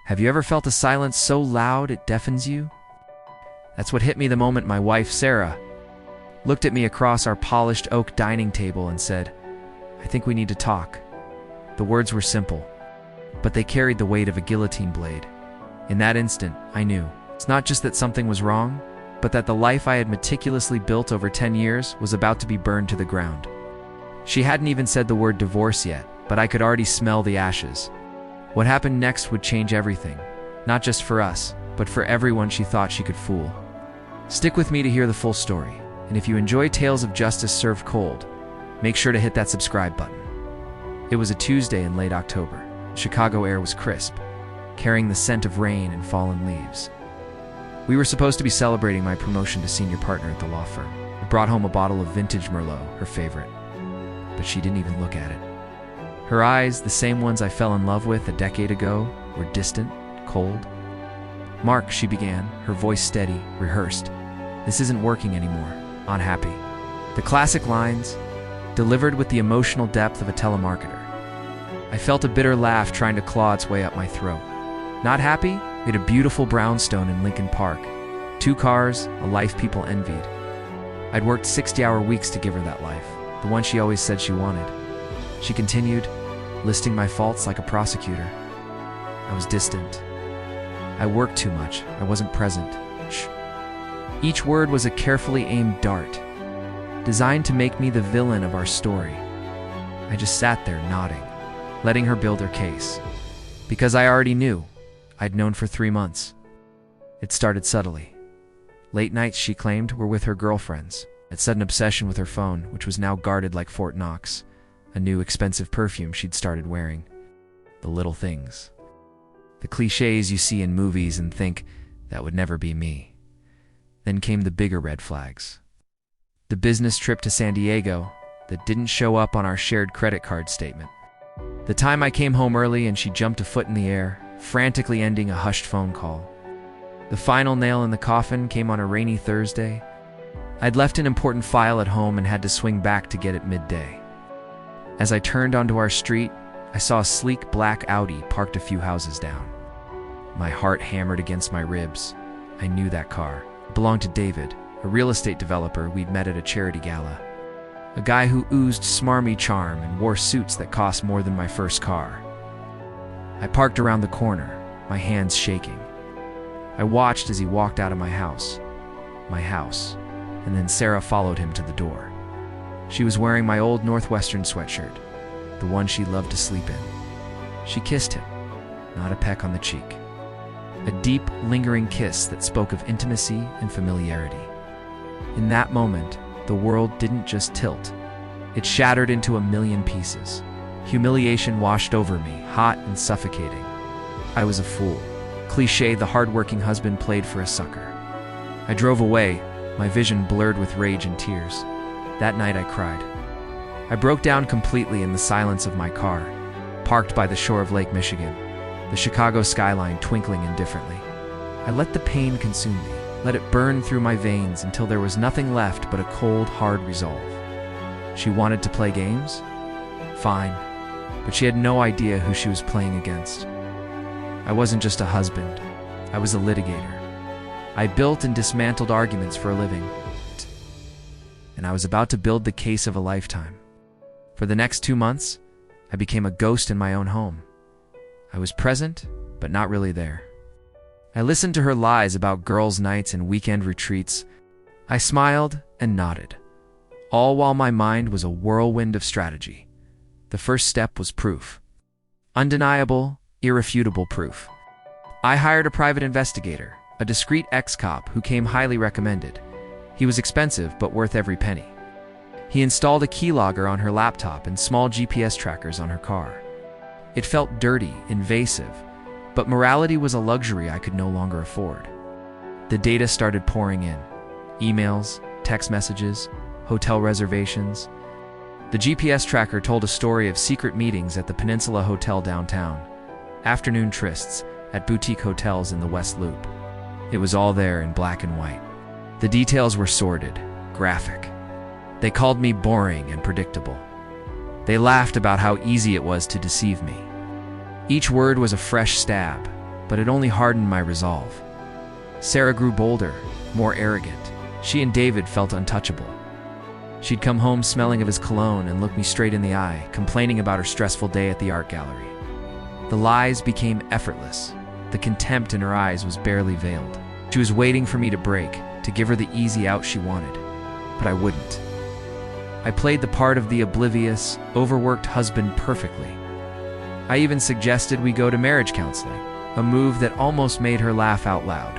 Have you ever felt a silence so loud it deafens you? That's what hit me the moment my wife, Sarah, looked at me across our polished oak dining table and said, "I think we need to talk." The words were simple, but they carried the weight of a guillotine blade. In that instant, I knew. It's not just that something was wrong, but that the life I had meticulously built over 10 years was about to be burned to the ground. She hadn't even said the word divorce yet, but I could already smell the ashes. What happened next would change everything, not just for us, but for everyone she thought she could fool. Stick with me to hear the full story, and if you enjoy tales of justice served cold, make sure to hit that subscribe button. It was a Tuesday in late October. The Chicago air was crisp, carrying the scent of rain and fallen leaves. We were supposed to be celebrating my promotion to senior partner at the law firm. I brought home a bottle of vintage Merlot, her favorite, but she didn't even look at it. Her eyes, the same ones I fell in love with a decade ago, were distant, cold. "Mark," she began, her voice steady, rehearsed. "This isn't working anymore. Unhappy." The classic lines, delivered with the emotional depth of a telemarketer. I felt a bitter laugh trying to claw its way up my throat. Not happy? We had a beautiful brownstone in Lincoln Park. 2 cars, a life people envied. I'd worked 60-hour weeks to give her that life, the one she always said she wanted. She continued, listing my faults like a prosecutor. I was distant. I worked too much. I wasn't present. Shh. Each word was a carefully aimed dart, designed to make me the villain of our story. I just sat there nodding, letting her build her case. Because I already knew. I'd known for 3 months. It started subtly. Late nights, she claimed, were with her girlfriends. I'd set an obsession with her phone, which was now guarded like Fort Knox. A new expensive perfume she'd started wearing. The little things. The cliches you see in movies and think, that would never be me. Then came the bigger red flags. The business trip to San Diego that didn't show up on our shared credit card statement. The time I came home early and she jumped a foot in the air, frantically ending a hushed phone call. The final nail in the coffin came on a rainy Thursday. I'd left an important file at home and had to swing back to get it midday. As I turned onto our street, I saw a sleek black Audi parked a few houses down. My heart hammered against my ribs. I knew that car. It belonged to David, a real estate developer we'd met at a charity gala. A guy who oozed smarmy charm and wore suits that cost more than my first car. I parked around the corner, my hands shaking. I watched as he walked out of my house, and then Sarah followed him to the door. She was wearing my old Northwestern sweatshirt, the one she loved to sleep in. She kissed him, not a peck on the cheek. A deep, lingering kiss that spoke of intimacy and familiarity. In that moment, the world didn't just tilt. It shattered into a million pieces. Humiliation washed over me, hot and suffocating. I was a fool. Cliché the hard-working husband played for a sucker. I drove away, my vision blurred with rage and tears. That night I cried. I broke down completely in the silence of my car, parked by the shore of Lake Michigan, the Chicago skyline twinkling indifferently. I let the pain consume me, let it burn through my veins until there was nothing left but a cold, hard resolve. She wanted to play games? Fine, but she had no idea who she was playing against. I wasn't just a husband, I was a litigator. I built and dismantled arguments for a living, and I was about to build the case of a lifetime. For the next 2 months, I became a ghost in my own home. I was present, but not really there. I listened to her lies about girls' nights and weekend retreats. I smiled and nodded, all while my mind was a whirlwind of strategy. The first step was proof. Undeniable, irrefutable proof. I hired a private investigator, a discreet ex-cop who came highly recommended. He was expensive, but worth every penny. He installed a keylogger on her laptop and small GPS trackers on her car. It felt dirty, invasive, but morality was a luxury I could no longer afford. The data started pouring in. Emails, text messages, hotel reservations. The GPS tracker told a story of secret meetings at the Peninsula Hotel downtown, afternoon trysts at boutique hotels in the West Loop. It was all there in black and white. The details were sordid, graphic. They called me boring and predictable. They laughed about how easy it was to deceive me. Each word was a fresh stab, but it only hardened my resolve. Sarah grew bolder, more arrogant. She and David felt untouchable. She'd come home smelling of his cologne and look me straight in the eye, complaining about her stressful day at the art gallery. The lies became effortless. The contempt in her eyes was barely veiled. She was waiting for me to break, to give her the easy out she wanted. But I wouldn't. I played the part of the oblivious, overworked husband perfectly. I even suggested we go to marriage counseling, a move that almost made her laugh out loud.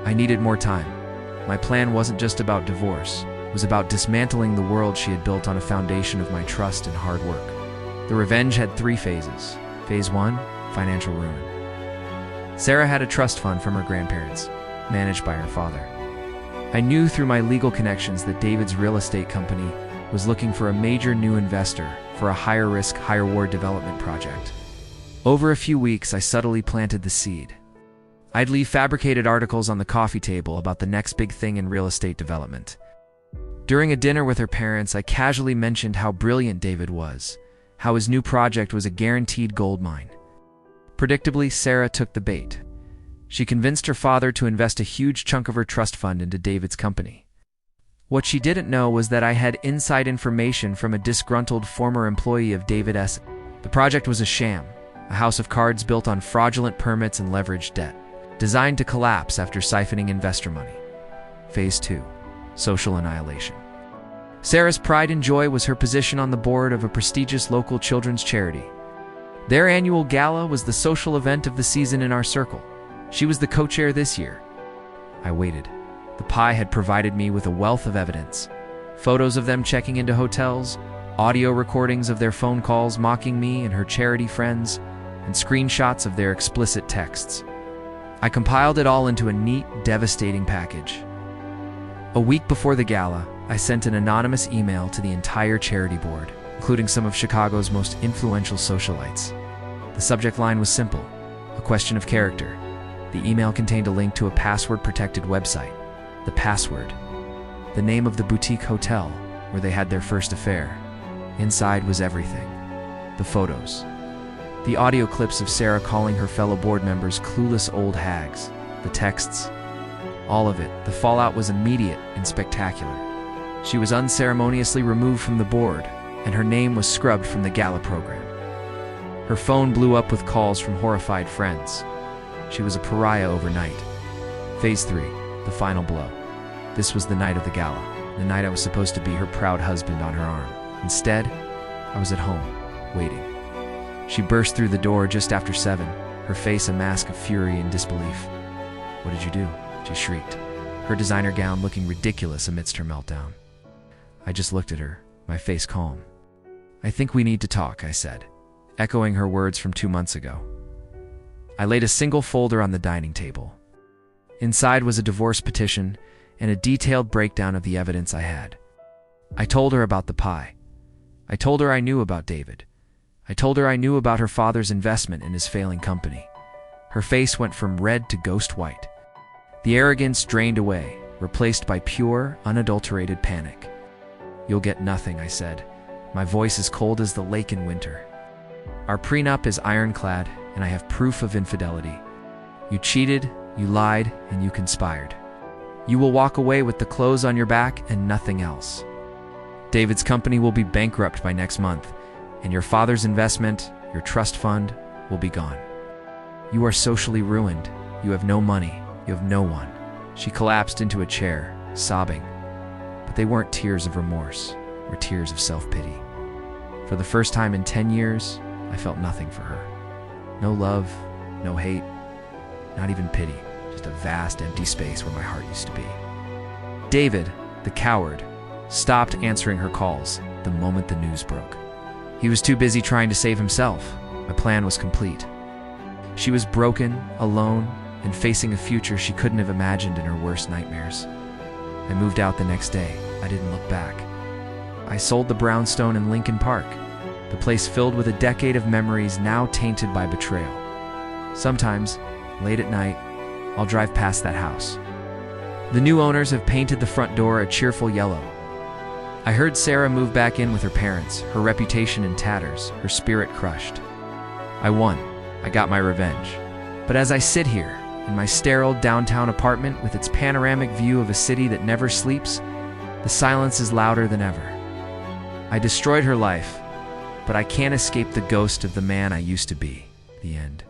I needed more time. My plan wasn't just about divorce. It was about dismantling the world she had built on a foundation of my trust and hard work. The revenge had 3 phases. Phase 1, financial ruin. Sarah had a trust fund from her grandparents, managed by her father. I knew through my legal connections that David's real estate company was looking for a major new investor for a higher-risk, higher-reward development project. Over a few weeks, I subtly planted the seed. I'd leave fabricated articles on the coffee table about the next big thing in real estate development. During a dinner with her parents, I casually mentioned how brilliant David was, how his new project was a guaranteed gold mine. Predictably, Sarah took the bait. She convinced her father to invest a huge chunk of her trust fund into David's company. What she didn't know was that I had inside information from a disgruntled former employee of David's. The project was a sham, a house of cards built on fraudulent permits and leveraged debt, designed to collapse after siphoning investor money. Phase 2, social annihilation. Sarah's pride and joy was her position on the board of a prestigious local children's charity. Their annual gala was the social event of the season in our circle. She was the co-chair this year. I waited. The pie had provided me with a wealth of evidence. Photos of them checking into hotels, audio recordings of their phone calls mocking me and her charity friends, and screenshots of their explicit texts. I compiled it all into a neat, devastating package. A week before the gala, I sent an anonymous email to the entire charity board, including some of Chicago's most influential socialites. The subject line was simple, a question of character. The email contained a link to a password-protected website. The password. The name of the boutique hotel where they had their first affair. Inside was everything. The photos. The audio clips of Sarah calling her fellow board members clueless old hags. The texts. All of it. The fallout was immediate and spectacular. She was unceremoniously removed from the board, and her name was scrubbed from the gala program. Her phone blew up with calls from horrified friends. She was a pariah overnight. Phase 3, the final blow. This was the night of the gala, the night I was supposed to be her proud husband on her arm. Instead, I was at home, waiting. She burst through the door just after 7, her face a mask of fury and disbelief. "What did you do?" she shrieked, her designer gown looking ridiculous amidst her meltdown. I just looked at her, my face calm. "I think we need to talk," I said, echoing her words from 2 months ago. I laid a single folder on the dining table. Inside was a divorce petition and a detailed breakdown of the evidence I had. I told her about the pie. I told her I knew about David. I told her I knew about her father's investment in his failing company. Her face went from red to ghost white. The arrogance drained away, replaced by pure, unadulterated panic. "You'll get nothing," I said. My voice as cold as the lake in winter. "Our prenup is ironclad, and I have proof of infidelity. You cheated, you lied, and you conspired. You will walk away with the clothes on your back and nothing else. David's company will be bankrupt by next month, and your father's investment, your trust fund, will be gone. You are socially ruined. You have no money. You have no one." She collapsed into a chair, sobbing. But they weren't tears of remorse, or tears of self-pity. For the first time in 10 years, I felt nothing for her. No love, no hate, not even pity, just a vast empty space where my heart used to be. David, the coward, stopped answering her calls the moment the news broke. He was too busy trying to save himself. My plan was complete. She was broken, alone, and facing a future she couldn't have imagined in her worst nightmares. I moved out the next day. I didn't look back. I sold the brownstone in Lincoln Park, the place filled with a decade of memories now tainted by betrayal. Sometimes, late at night, I'll drive past that house. The new owners have painted the front door a cheerful yellow. I heard Sarah move back in with her parents, her reputation in tatters, her spirit crushed. I won. I got my revenge. But as I sit here, in my sterile downtown apartment with its panoramic view of a city that never sleeps, the silence is louder than ever. I destroyed her life, but I can't escape the ghost of the man I used to be. The end.